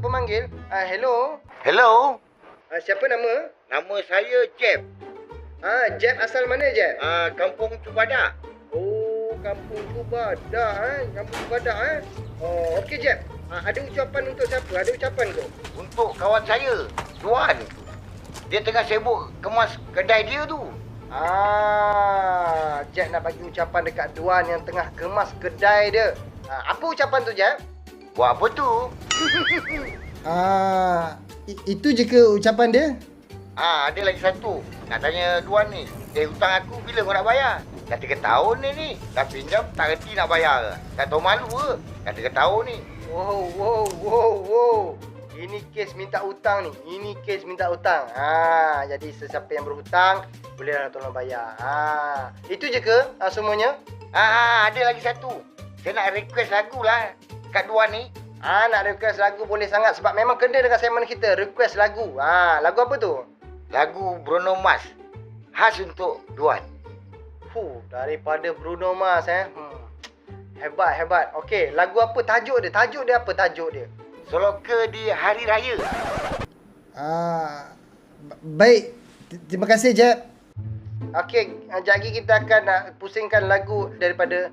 pemanggil. Hello. Hello. Siapa nama? Nama saya Jeb. Jeb asal mana, Jeb? Kampung Cubadak. Oh, Kampung Cubadak, Kampung Cubadak, Oh, okey, Jeb. Ada ucapan untuk siapa? Ada ucapan ke? Untuk kawan saya, Tuan. Dia tengah sibuk kemas kedai dia tu. Jeb nak bagi ucapan dekat Duan yang tengah kemas kedai dia. Apa ucapan tu, Jeb? Buat apa tu? Itu je ke ucapan dia? Ada lagi satu. Nak tanya Tuan ni. Hutang aku bila kau nak bayar? Dah 3 tahun ni. Dah pinjam tak reti nak bayar. Tak tahu malu ke? Dah 3 tahun ni. Wow. Ini kes minta hutang ni. Ini kes minta hutang. Jadi sesiapa yang berhutang bolehlah tolong bayar. Itu je ke semuanya? Ada lagi satu. Saya nak request lagu lah kat Tuan ni. Nak request lagu boleh sangat sebab memang kena dengan segmen kita. Request lagu. Lagu apa tu? Lagu Bruno Mars. Khas untuk Tuan. Daripada Bruno Mars Hebat. Okey, lagu apa tajuk dia? Tajuk dia apa tajuk dia? Soloka di Hari Raya. Baik. Terima kasih, Jeb. Okey, sekejap lagi kita akan pusingkan lagu daripada